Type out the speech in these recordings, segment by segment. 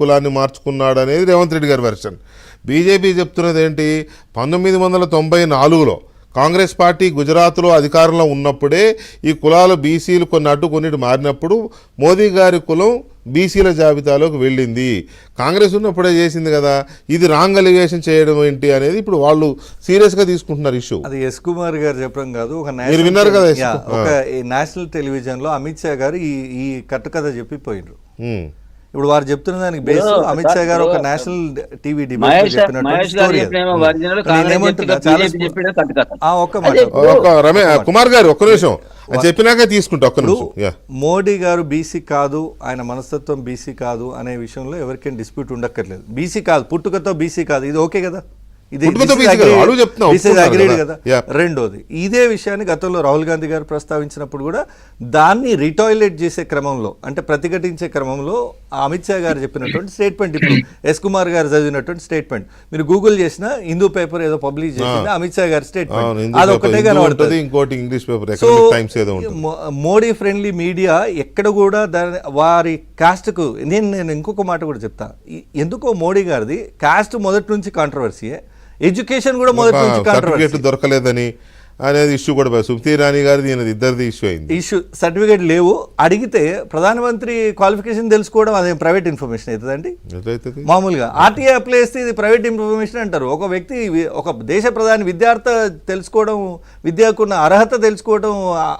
కులాన్ని మార్చుకున్నాడు అనేది రేవంత్ రెడ్డి గారి వెర్షన్. బీజేపీ చెప్తున్నది ఏంటి, 1994లో కాంగ్రెస్ పార్టీ గుజరాత్లో అధికారంలో ఉన్నప్పుడే ఈ కులాలు బీసీలు కొన్ని అడ్డు కొన్నిటి మారినప్పుడు మోదీ గారి కులం బీసీల జాబితాలోకి వెళ్ళింది. కాంగ్రెస్ ఉన్నప్పుడే చేసింది కదా, ఇది రాంగ్ అలిగేషన్ చేయడం ఏంటి అనేది ఇప్పుడు వాళ్ళు సీరియస్గా తీసుకుంటున్నారు ఇష్యూ. అది ఎస్ కుమార్ గారు చెప్పడం కాదు, మీరు విన్నారు కదా, ఒక నేషనల్ టెలివిజన్లో అమిత్ షా గారు ఈ కట్టుకథ చెప్పి పోయిండ్రు. ఇప్పుడు వారు చెప్తున్న దానికి బేస్ అమిత్ షా గారు ఒక నేషనల్ టీవీ డిబేట్ కుమార్ గారు ఒక్క నిమిషం చెప్పినాక తీసుకుంటా. ఒక్క నిమిషం. మోడీ గారు బీసీ కాదు, ఆయన మనస్తత్వం బీసీ కాదు అనే విషయంలో ఎవరికైనా డిస్ప్యూట్ ఉండక్కర్లేదు. బీసీ కాదు, పుట్టుకతో బీసీ కాదు, ఇది ఓకే కదా, రెండోది ఇదే విషయాన్ని గతంలో రాహుల్ గాంధీ గారు ప్రస్తావించినప్పుడు కూడా దాన్ని రిటాయిలేట్ చేసే క్రమంలో, అంటే ప్రతిఘటించే క్రమంలో అమిత్ షా గారు చెప్పినటువంటి స్టేట్మెంట్, ఇప్పుడు ఎస్ కుమార్ గారు చదివినటువంటి స్టేట్మెంట్ మీరు గూగుల్ చేసిన హిందూ పేపర్ ఏదో పబ్లిష్ చేసింది అమిత్ షా గారి స్టేట్మెంట్, అదొకటే కనబడుతుంది. ఇంకోటి English paper. So Modi friendly media ఎక్కడ కూడా దాని వారి కాస్ట్కు నేను ఇంకొక మాట కూడా చెప్తా, ఎందుకో మోడీ గారిది కాస్ట్ మొదటి నుంచి కాంట్రవర్సీయే, ఎడ్యుకేషన్ కూడా మొదటి నుంచి కాంట్రవర్సీ, దొరకలేదని అనేది ఇష్యూ కూడా సుమతి ఇరానీ గారిది ఇద్దరిది ఇష్యూ అయింది. ఇష్యూ సర్టిఫికేట్ లేవు, అడిగితే ప్రధానమంత్రి క్వాలిఫికేషన్ తెలుసుకోవడం అదే ప్రైవేట్ ఇన్ఫర్మేషన్ అవుతుందండి. మామూలుగా ఆర్టీఐ అప్లై చేస్తే ఇది ప్రైవేట్ ఇన్ఫర్మేషన్ అంటారు. ఒక వ్యక్తి, ఒక దేశ ప్రధాని విద్యార్థి తెలుసుకోవడం, విద్యకున్న అర్హత తెలుసుకోవడం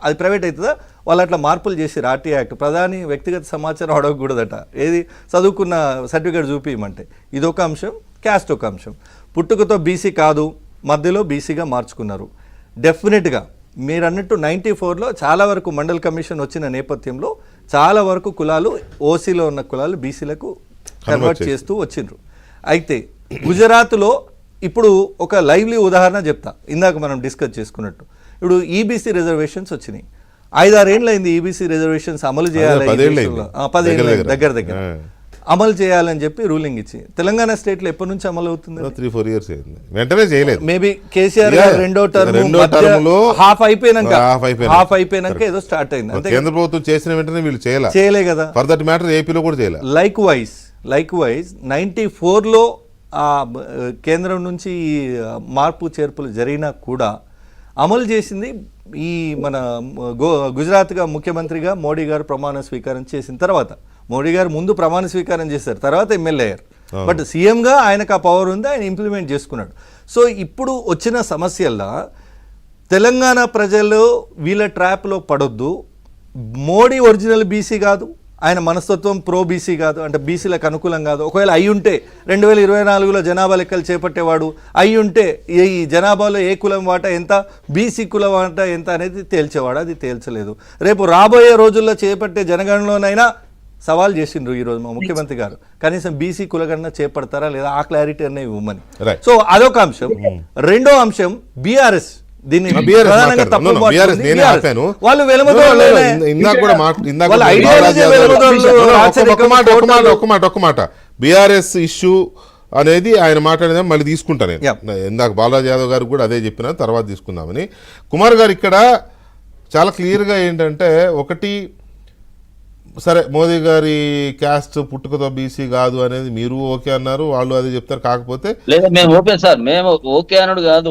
అది ప్రైవేట్ అవుతుందా? వాళ్ళు అట్లా మార్పులు చేసారు ఆర్టీఐ యాక్ట్. ప్రధాని వ్యక్తిగత సమాచారం అడగకూడదట, ఏది చదువుకున్న సర్టిఫికేట్ చూపించమంటే. ఇదొక అంశం. క్యాస్ట్ ఒక అంశం. పుట్టుకతో బీసీ కాదు, మధ్యలో బీసీగా మార్చుకున్నారు. డెఫినెట్గా మీరు అన్నట్టు 94లో చాలా వరకు మండల్ కమిషన్ వచ్చిన నేపథ్యంలో చాలా వరకు కులాలు, ఓసీలో ఉన్న కులాలు బీసీలకు కన్వర్ట్ చేస్తూ వచ్చిండ్రు. అయితే గుజరాత్లో ఇప్పుడు ఒక లైవ్లీ ఉదాహరణ చెప్తా, ఇందాక మనం డిస్కస్ చేసుకున్నట్టు. ఇప్పుడు ఈబీసీ రిజర్వేషన్స్ వచ్చినాయి, 5-6 ఏళ్ళు అయింది ఈబీసీ రిజర్వేషన్స్ అమలు చేయాలి, 10 ఏళ్ళ దగ్గర అమలు చేయాలని చెప్పి రూలింగ్ ఇచ్చి. తెలంగాణ స్టేట్ లో ఎప్పటి నుంచి అమలు అవుతుంది? 3-4 years అయింది. వెంటనే చేయలేదు. మేబీ కేసీఆర్ గారు రెండో టర్మ్ హాఫ్ అయిపోయినాక ఏదో స్టార్ట్ అయింది. కేంద్ర ప్రభుత్వం చేసిన వెంటనే వీళ్ళు చేయలే కదా. ఫర్ దట్ మ్యాటర్ ఏపీలో కూడా చేయలేదు. లైక్ వైజ్ 94లో కేంద్రం నుంచి మార్పు చేర్పులు జరిగినా కూడా అమలు చేసింది ఈ మన గుజరాత్గా ముఖ్యమంత్రిగా మోడీ గారు ప్రమాణ స్వీకారం చేసిన తర్వాత. మోడీ గారు ముందు ప్రమాణ స్వీకారం చేశారు, తర్వాత ఎమ్మెల్యే అయ్యారు. బట్ సీఎంగా ఆయనకు ఆ పవర్ ఉంది, ఆయన ఇంప్లిమెంట్ చేసుకున్నాడు. సో ఇప్పుడు వచ్చిన సమస్యల్లో తెలంగాణ ప్రజలు వీళ్ళ ట్రాప్లో పడొద్దు. మోడీ ఒరిజినల్ బీసీ కాదు, ఆయన మనస్తత్వం ప్రో బీసీ కాదు, అంటే బీసీలకు అనుకూలం కాదు. ఒకవేళ అయ్యుంటే 2024లో జనాభా లెక్కలు చేపట్టేవాడు, అయ్యుంటే ఈ జనాభాలో ఏ కులం వాటా ఎంత, బీసీ కులం వాటా ఎంత అనేది తేల్చేవాడు. అది తేల్చలేదు. రేపు రాబోయే రోజుల్లో చేపట్టే జనగణనలోనైనా సవాల్ చేసిండ్రు ఈరోజు మా ముఖ్యమంత్రి గారు, కనీసం బీసీ కులగణన చేపడతారా లేదా ఆ క్లారిటీ అనేవి ఇవ్వమని. సో అదొక అంశం. రెండో అంశం బీఆర్ఎస్. దీన్ని బీఆర్ఎస్ ఇష్యూ అనేది ఆయన మాట్లాడేది మళ్ళీ తీసుకుంటా నేను. ఇందాక బాలాజీ యాదవ్ గారు కూడా అదే చెప్పిన, తర్వాత తీసుకుందామని. కుమార్ గారు ఇక్కడ చాలా క్లియర్గా ఏంటంటే, ఒకటి సరే మోదీ గారి క్యాస్ట్ పుట్టుకతో బీసీ కాదు అనేది మీరు ఓకే అన్నారు, వాళ్ళు అదే చెప్తారు. కాకపోతే మేము ఓకే సార్, మేము ఓకే అన్నాడు కాదు.